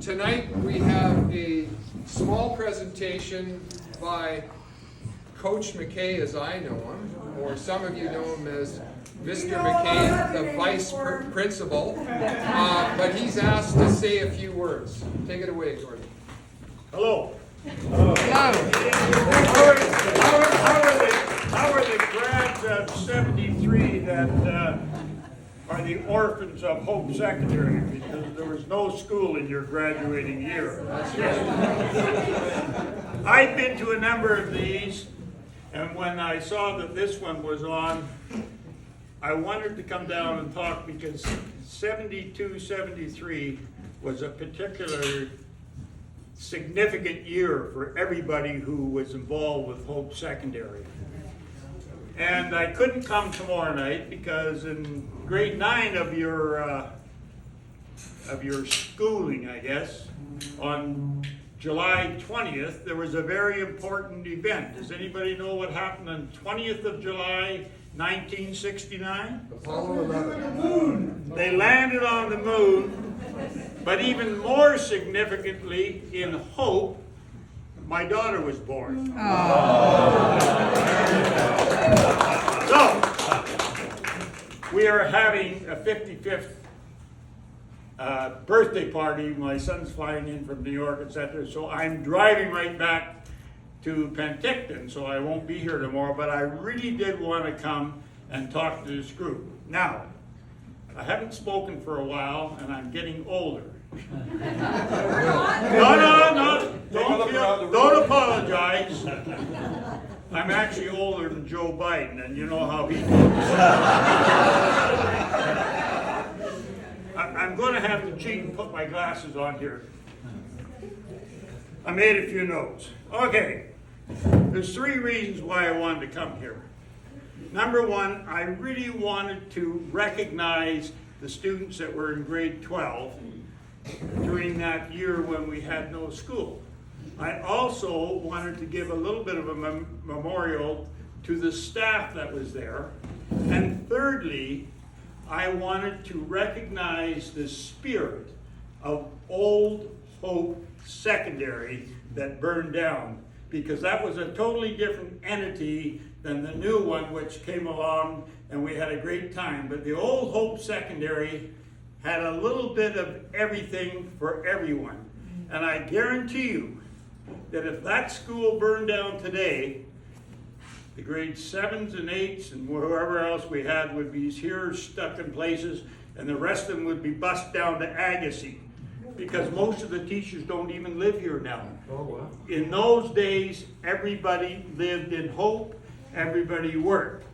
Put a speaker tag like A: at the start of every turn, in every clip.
A: Tonight we have a small presentation by Coach McKay, as I know him, or some of you know him as Mr. McKay, the vice principal, but he's asked to say a few words. Take it away, Gordon.
B: Hello.
A: Hello.
B: How are the grads of 73 that are the orphans of Hope Secondary? Because there was no school in your graduating year.
A: That's right.
B: I've been to a number of these, and when I saw that this one was on, I wanted to come down and talk because 72, 73 was a particular significant year for everybody who was involved with Hope Secondary. And I couldn't come tomorrow night because in grade 9 of your schooling, I guess, on July 20th, there was a very important event. Does anybody know what happened on 20th of July, 1969?
A: Apollo 11.
B: They landed on the moon, but even more significantly, in Hope, my daughter was born. So, we are having a 55th birthday party. My son's flying in from New York, etc. So I'm driving right back to Penticton, so I won't be here tomorrow, but I really did want to come and talk to this group. Now, I haven't spoken for a while, and I'm getting older. No, don't apologize. I'm actually older than Joe Biden, and you know how he votes. I'm going to have to cheat and put my glasses on here. I made a few notes. Okay, there's 3 reasons why I wanted to come here. Number 1, I really wanted to recognize the students that were in grade 12 during that year when we had no school. I also wanted to give a little bit of a memorial to the staff that was there. And thirdly, I wanted to recognize the spirit of Old Hope Secondary that burned down, because that was a totally different entity than the new one which came along, and we had a great time. But the Old Hope Secondary had a little bit of everything for everyone. And I guarantee you that if that school burned down today, the grade 7s and 8s and whoever else we had would be here stuck in places, and the rest of them would be bussed down to Agassiz, because most of the teachers don't even live here now.
A: Oh, wow.
B: In those days, everybody lived in Hope, everybody worked.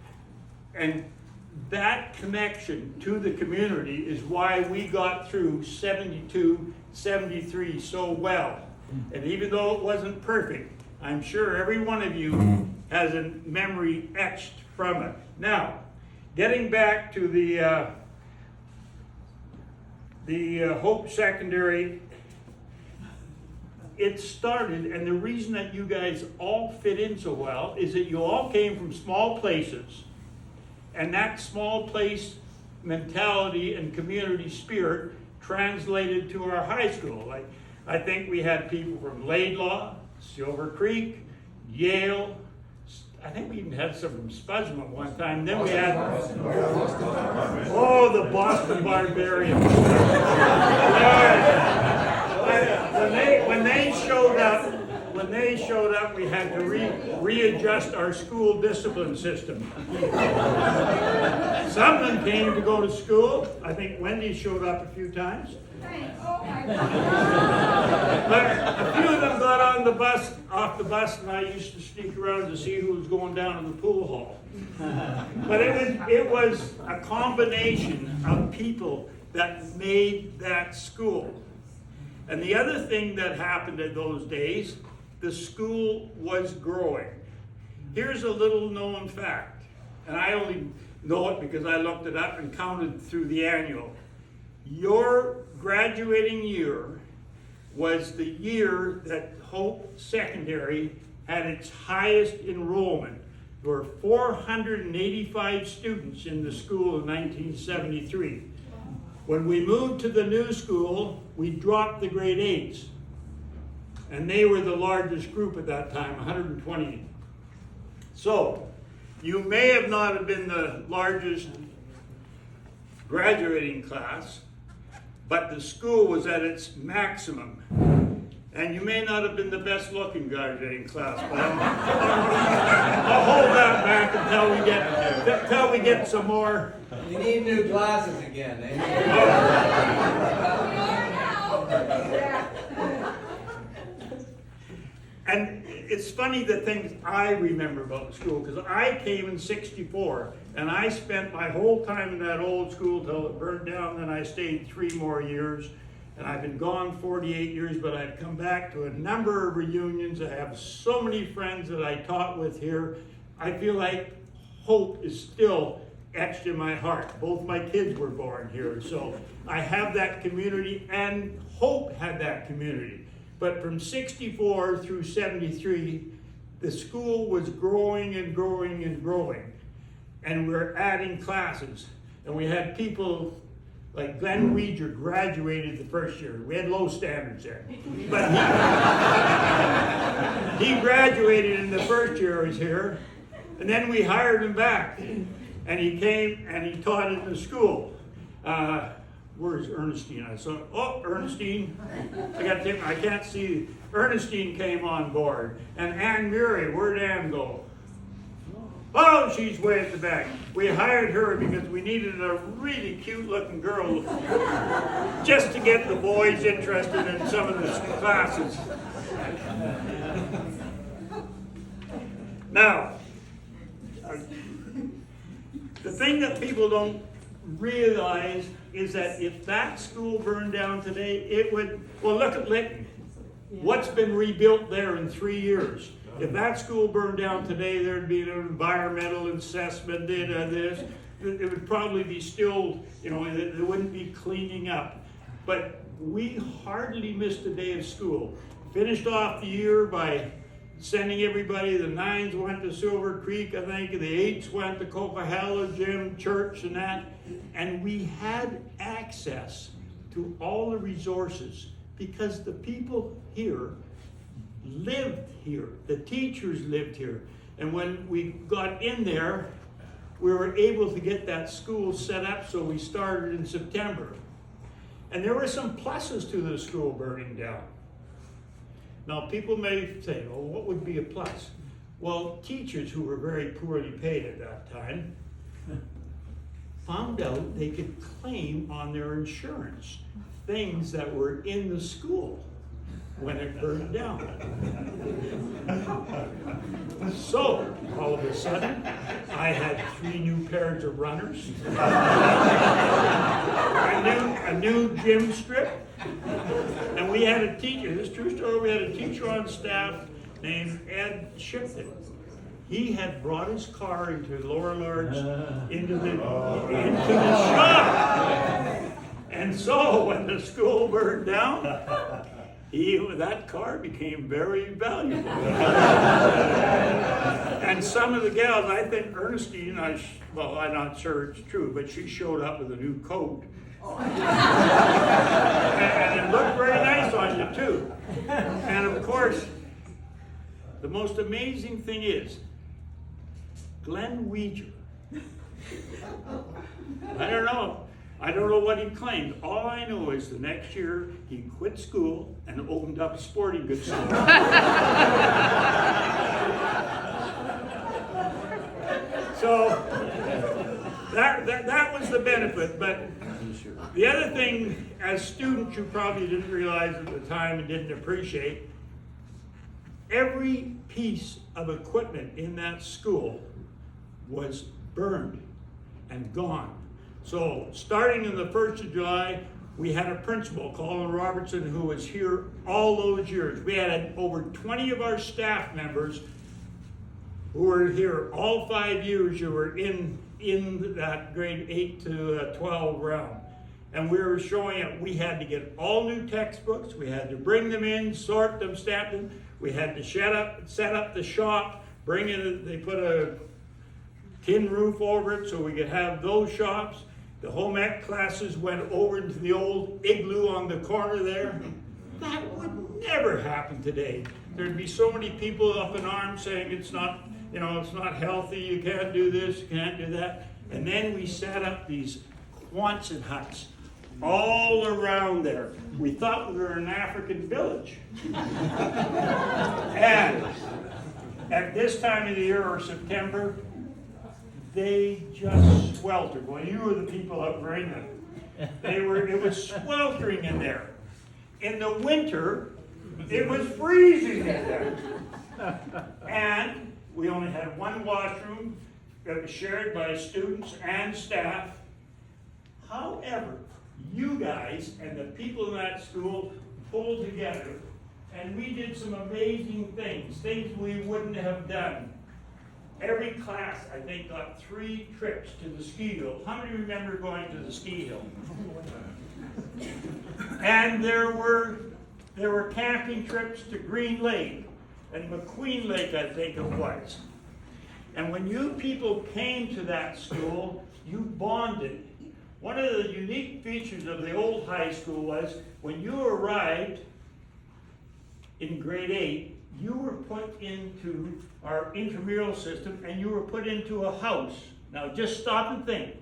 B: And that connection to the community is why we got through 72, 73 so well. And even though it wasn't perfect, I'm sure every one of you has a memory etched from it. Now, getting back to the Hope Secondary, it started, and the reason that you guys all fit in so well is that you all came from small places, and that small place mentality and community spirit translated to our high school. Like, I think we had people from Laidlaw, Silver Creek, Yale. I think we even had some from Spuzzum at one time. Then we had, the Boston Barbarians. When they showed up, we had to readjust our school discipline system. Some of them came to go to school. I think Wendy showed up a few times. But a few of them got on the bus, off the bus, and I used to sneak around to see who was going down to the pool hall. But it was a combination of people that made that school. And the other thing that happened in those days, the school was growing. Here's a little known fact, and I only know it because I looked it up and counted through the annual. Your graduating year was the year that Hope Secondary had its highest enrollment. There were 485 students in the school in 1973. When we moved to the new school, we dropped the grade 8s. And they were the largest group at that time, 120. So, you may have not have been the largest graduating class, but the school was at its maximum. And you may not have been the best looking graduating class, but I'll hold that back until we get some more.
C: You need new glasses again, eh?
B: And it's funny the things I remember about the school, because I came in '64, and I spent my whole time in that old school till it burned down, then I stayed 3 more years. And I've been gone 48 years, but I've come back to a number of reunions. I have so many friends that I taught with here. I feel like hope is still etched in my heart. Both my kids were born here, so I have that community, and Hope had that community. But from '64 through '73, the school was growing and growing and growing. And we're adding classes. And we had people like Glenn Weeger graduated the first year. We had low standards there. But he graduated in the first year he was here. And then we hired him back. And he came and he taught in the school. Where's Ernestine? I saw, oh, Ernestine. I can't see. Ernestine came on board. And Ann Murray, where'd Ann go? Oh, she's way at the back. We hired her because we needed a really cute looking girl just to get the boys interested in some of the classes. Now, the thing that people don't realize is that if that school burned down today, it would, well, look at Lytton. What's been rebuilt there in 3 years? If that school burned down today, there'd be an environmental assessment, this. It would probably be still, there wouldn't be cleaning up. But we hardly missed a day of school. Finished off the year by sending everybody, the 9s went to Silver Creek, I think, the 8s went to Coquihalla Gym, church and that. And we had access to all the resources because the people here lived here. The teachers lived here. And when we got in there, we were able to get that school set up, so we started in September. And there were some pluses to the school burning down. Now, people may say, oh, what would be a plus? Well, teachers who were very poorly paid at that time found out they could claim on their insurance things that were in the school when it burned down. So, all of a sudden, I had 3 new pairs of runners, a new gym strip, and we had a teacher, this is a true story, we had a teacher on staff named Ed Shipton. He had brought his car into Lower Lords into the shop. And so when the school burned down, that car became very valuable. And some of the gals, I think Ernestine, I'm not sure it's true, but she showed up with a new coat. And it looked very nice on you too. And of course, the most amazing thing is, Glenn Weeger, I don't know what he claimed. All I know is the next year he quit school and opened up a sporting goods store. So that was the benefit. But the other thing, as students, you probably didn't realize at the time and didn't appreciate, every piece of equipment in that school was burned and gone. So starting in the 1st of July, we had a principal, Colin Robertson, who was here all those years. We had over 20 of our staff members who were here all 5 years who were in that grade 8 to 12 realm. And we were showing it, we had to get all new textbooks, we had to bring them in, sort them, stamp them, we had to set up the shop, they put a tin roof over it so we could have those shops. The home ec classes went over into the old igloo on the corner there. That would never happen today. There'd be so many people up in arms saying it's not, you know, it's not healthy, you can't do this, you can't do that. And then we set up these Quonset huts all around there. We thought we were an African village. And at this time of the year, or September, they just sweltered. Well, you were the people up bringing them. It was sweltering in there. In the winter, it was freezing in there. And we only had one washroom that was shared by students and staff. However, you guys and the people in that school pulled together, and we did some amazing things we wouldn't have done. Every class, I think, got 3 trips to the ski hill. How many remember going to the ski hill? And there were camping trips to Green Lake and McQueen Lake, I think it was. And when you people came to that school, you bonded. One of the unique features of the old high school was when you arrived in grade 8, you were put into our intramural system and you were put into a house. Now just stop and think.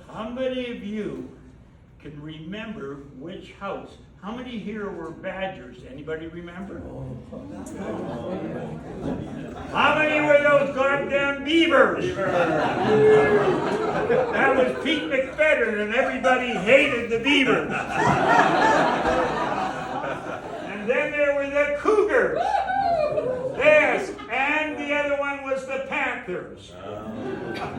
B: How many of you can remember which house? How many here were Badgers? Anybody remember? How many were those goddamn Beavers? That was Pete McFedrin, and everybody hated the Beavers. And then there were the Cougars. Yes, and the other one was the Panthers.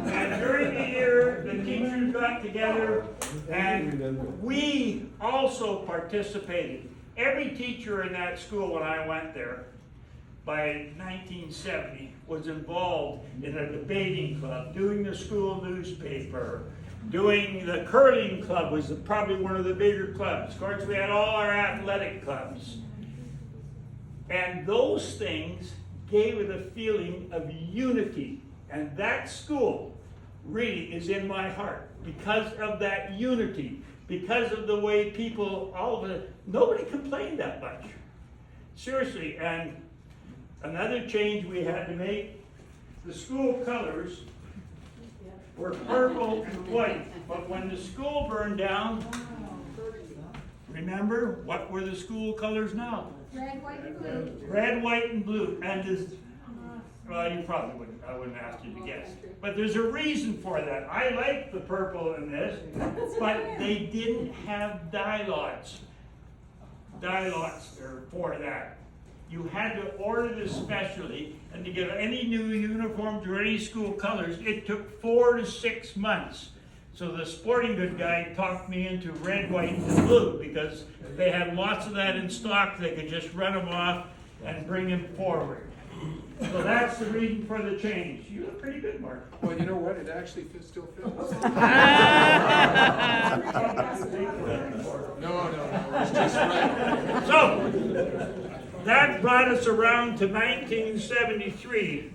B: And during the year, the teachers got together, and we also participated. Every teacher in that school when I went there, by 1970, was involved in a debating club, doing the school newspaper, doing the curling club was probably one of the bigger clubs. Of course, we had all our athletic clubs. And those things gave it a feeling of unity. And that school really is in my heart because of that unity, because of the way people, nobody complained that much. Seriously, and another change we had to make, the school colors were purple and white, but when the school burned down, remember, what were the school colors now?
D: Red, white, and blue.
B: Red, white, and blue. And well, you probably wouldn't. I wouldn't ask you to guess. But there's a reason for that. I like the purple in this, but they didn't have dye lots. Dye lots are for that. You had to order this specially, and to get any new uniforms or any school colors, it took 4 to 6 months. So the sporting good guy talked me into red, white, and blue because they had lots of that in stock. They could just run them off and bring them forward. So that's the reason for the change. You look pretty good, Mark.
A: Well, you know what? It actually still fits. No, it's just right.
B: So that brought us around to 1973,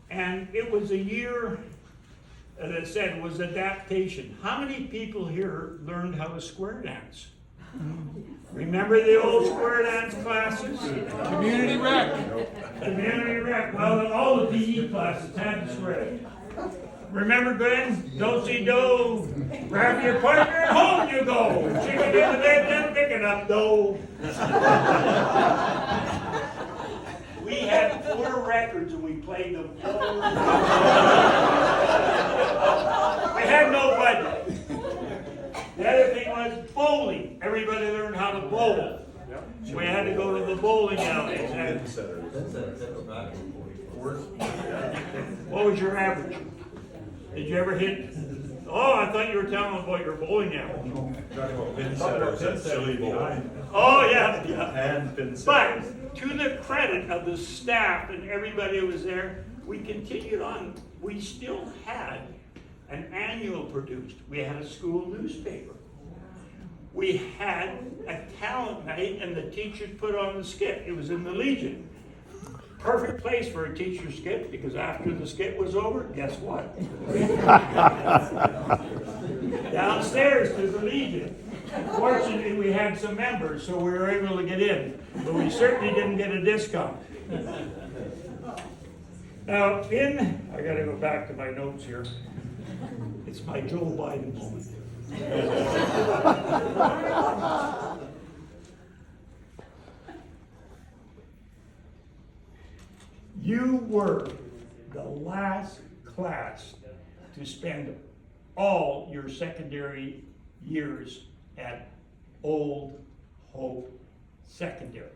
B: and it was a year, as I said, was adaptation. How many people here learned how to square dance? Remember the old square dance classes?
A: Community rec.
B: Community rec. Well, all the PE classes had to square. Remember, Glenn? Do-si-do. Grab your partner and home you go. Chicken in the bed, then picking up dough. We had 4 records and we played them 4 We had no budget. The other thing was bowling. Everybody learned how to bowl. We had to go to the bowling alley. What was your average? Did you ever hit? Oh, I thought you were telling about your bowling average. Oh, yeah. But to the credit of the staff and everybody who was there, we continued on. We still had an annual produced. We had a school newspaper. We had a talent night, and the teachers put on the skit. It was in the Legion. Perfect place for a teacher's skit, because after the skit was over, guess what? downstairs to the Legion. Fortunately, we had some members, so we were able to get in, but we certainly didn't get a discount. Now, I gotta go back to my notes here. It's my Joe Biden moment. You were the last class to spend all your secondary years at Old Hope Secondary.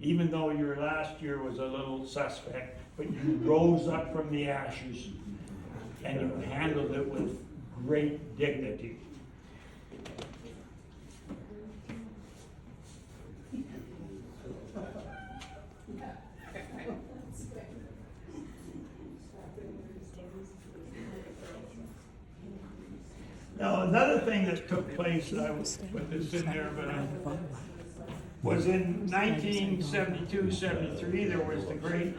B: Even though your last year was a little suspect, but you rose up from the ashes and you handled it with great dignity. Now, another thing that took place, I will put this in there, but was in 1972-73, there was the great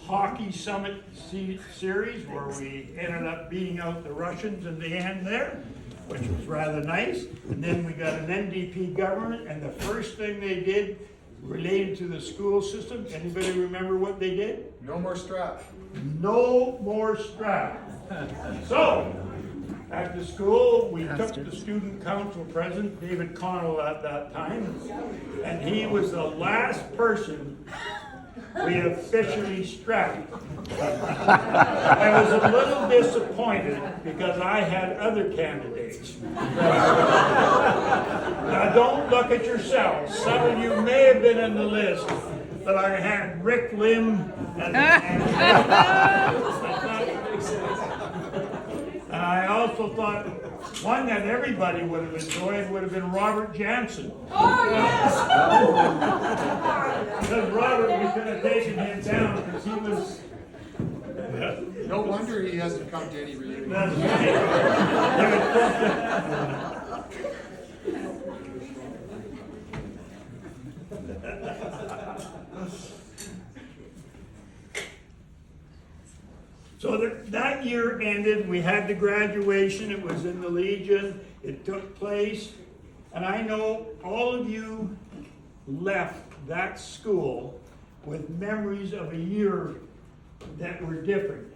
B: Hockey Summit Series where we ended up beating out the Russians in the end there, which was rather nice. And then we got an NDP government, and the first thing they did related to the school system, anybody remember what they did?
A: No more strap.
B: No more strap. So, after school, we took the student council president, David Connell at that time, and he was the last person we officially strapped. I was a little disappointed because I had other candidates. Now don't look at yourselves. Some of you may have been in the list, but I had Rick Lim and I also thought one that everybody would have enjoyed would have been Robert Jansen.
D: Oh, yes!
B: Because Robert, we could have taken him down because he was...
A: No wonder he hasn't come to any reunion.
B: That's right. So that year ended, we had the graduation, it was in the Legion, it took place, and I know all of you left that school with memories of a year that were different.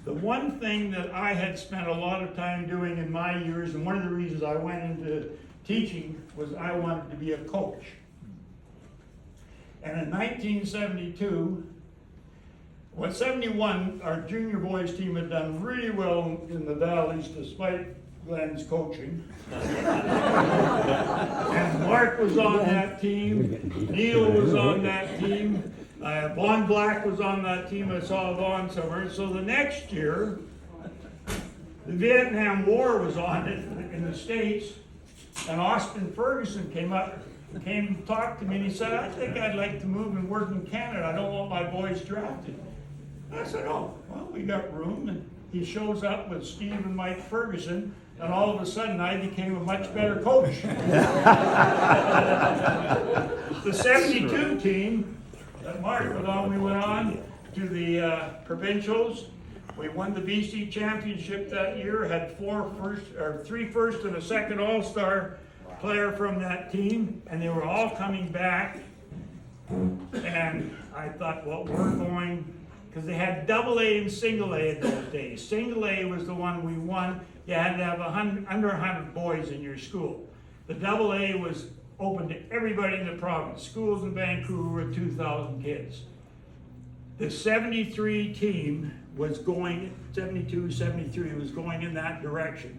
B: The one thing that I had spent a lot of time doing in my years, and one of the reasons I went into teaching, was I wanted to be a coach. And in 1972, 71, our junior boys team had done really well in the Valleys despite Glenn's coaching. And Mark was on that team, Neil was on that team, Vaughn Black was on that team, I saw Vaughn somewhere. So the next year, the Vietnam War was on it in the States, and Austin Ferguson came to talk to me, and he said, I think I'd like to move and work in Canada. I don't want my boys drafted. I said, oh, well, we got room. And he shows up with Steve and Mike Ferguson, and all of a sudden I became a much better coach. The 72 team that Mark was on, we went on to the provincials. We won the BC championship that year, had three first and a second all-star player from that team, and they were all coming back. And I thought, well, we're going, because they had double A and single A in those days. Single A was the one we won. You had to have under 100 boys in your school. The double A was open to everybody in the province. Schools in Vancouver were 2,000 kids. The 73 team was going, 72, 73 was going in that direction.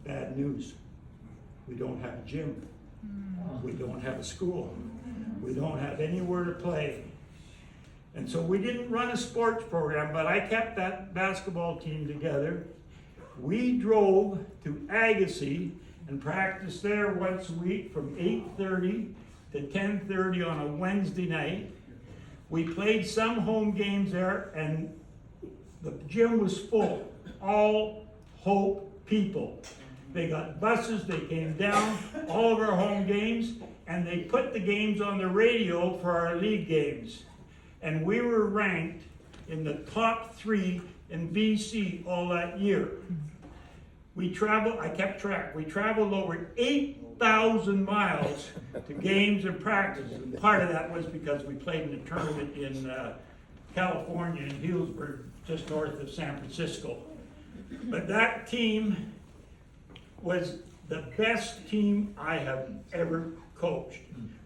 B: Bad news. We don't have a gym. We don't have a school. We don't have anywhere to play. And so we didn't run a sports program, but I kept that basketball team together. We drove to Agassiz and practiced there once a week from 8:30 to 10:30 on a Wednesday night. We played some home games there, and the gym was full. All Hope people. They got buses, they came down, all of our home games, and they put the games on the radio for our league games. And we were ranked in the top 3 in BC all that year. I kept track, we traveled over 8,000 miles to games and practices. And part of that was because we played in a tournament in California, in Healdsburg, just north of San Francisco. But that team was the best team I have ever coached.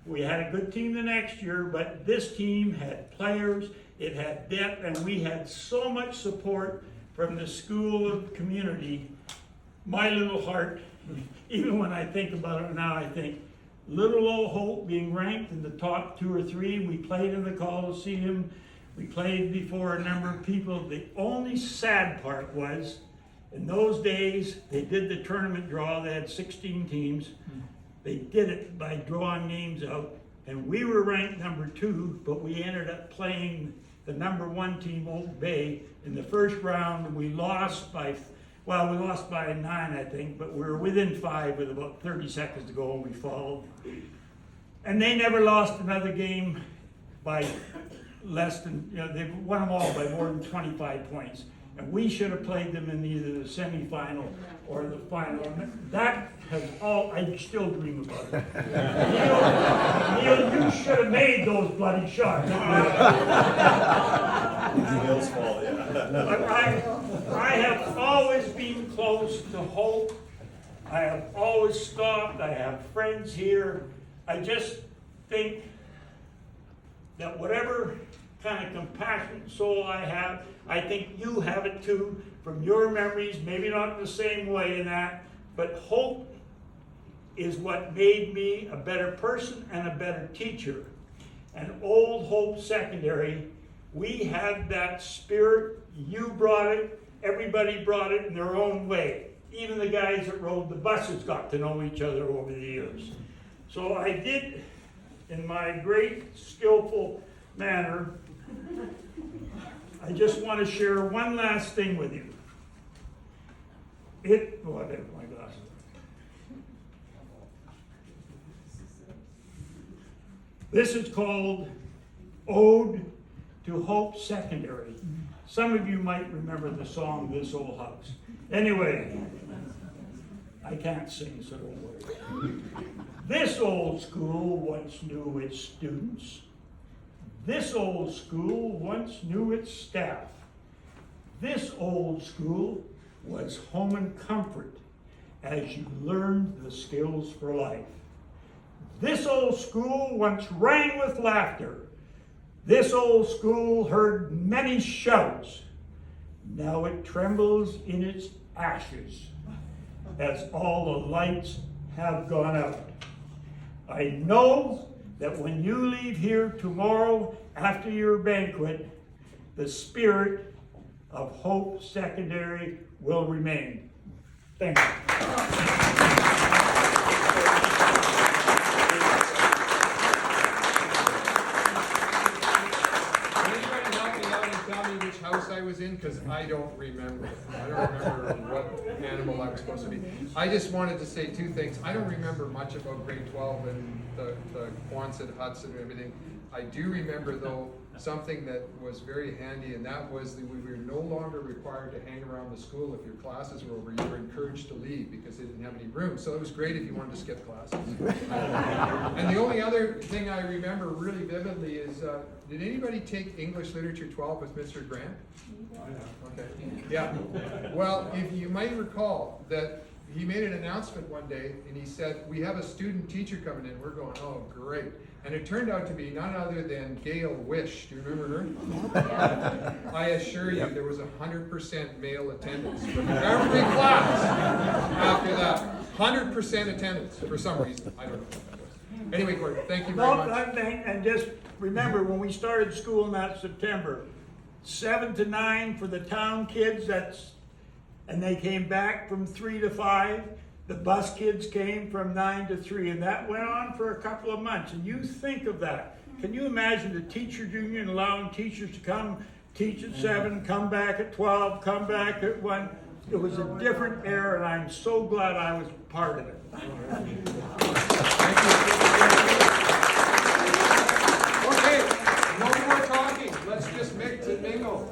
B: We had a good team the next year, but this team had players, it had depth, and we had so much support from the school and community. My little heart, even when I think about it now, I think little old Hope being ranked in the top 2 or 3. We played in the Coliseum. We played before a number of people. The only sad part was, in those days, they did the tournament draw. They had 16 teams. They did it by drawing names out. And we were ranked number 2, but we ended up playing the number 1 team, Oak Bay, in the first round. We lost by 9, I think, but we were within 5 with about 30 seconds to go, and we followed. And they never lost another game by less than, they won them all by more than 25 points. And we should have played them in either the semifinal or the final. And that has I still dream about it. Neil, you should have made those bloody shots.
D: Neil's fault, yeah.
B: I have always been close to Hope. I have always stopped. I have friends here. I just think that whatever kind of compassionate soul I have, I think you have it too, from your memories, maybe not the same way in that, but hope is what made me a better person and a better teacher. And Old Hope Secondary, we had that spirit. You brought it. Everybody brought it in their own way. Even the guys that rode the buses got to know each other over the years. So I did, in my great skillful manner, I just want to share one last thing with you. I have my glasses. This is called Ode to Hope Secondary. Some of you might remember the song, This Old House. Anyway, I can't sing, so don't worry. This old school once knew its students. This old school once knew its staff. This old school was home and comfort as you learned the skills for life. This old school once rang with laughter. This old school heard many shouts. Now it trembles in its ashes as all the lights have gone out. I know that when you leave here tomorrow after your banquet, the spirit of Hope Secondary will remain. Thank you.
A: House I was in, because I don't remember. I don't remember what animal I was supposed to be. I just wanted to say 2 things. I don't remember much about grade 12 and the Quonset huts and everything. I do remember, though, something that was very handy, and that was that we were no longer required to hang around the school if your classes were over. You were encouraged to leave because they didn't have any room. So it was great if you wanted to skip classes. And the only other thing I remember really vividly is, did anybody take English Literature 12 with Mr. Grant? Okay. Yeah. Well, if you might recall that he made an announcement one day and he said, we have a student teacher coming in. We're going, oh, great. And it turned out to be none other than Gail Wish. Do you remember her? I assure you, there was 100% male attendance from every class after that. 100% attendance for some reason. I don't know what that was. Anyway, Gordon, thank you very much.
B: And just remember, when we started school in that September, 7 to 9 for the town kids, and they came back from 3 to 5. The bus kids came from 9 to 3, and that went on for a couple of months. And you think of that. Can you imagine the teachers union allowing teachers to come teach at 7, come back at 12, come back at 1? It was a different era, and I'm so glad I was part of it.
A: Okay, no more talking. Let's just mix and mingle.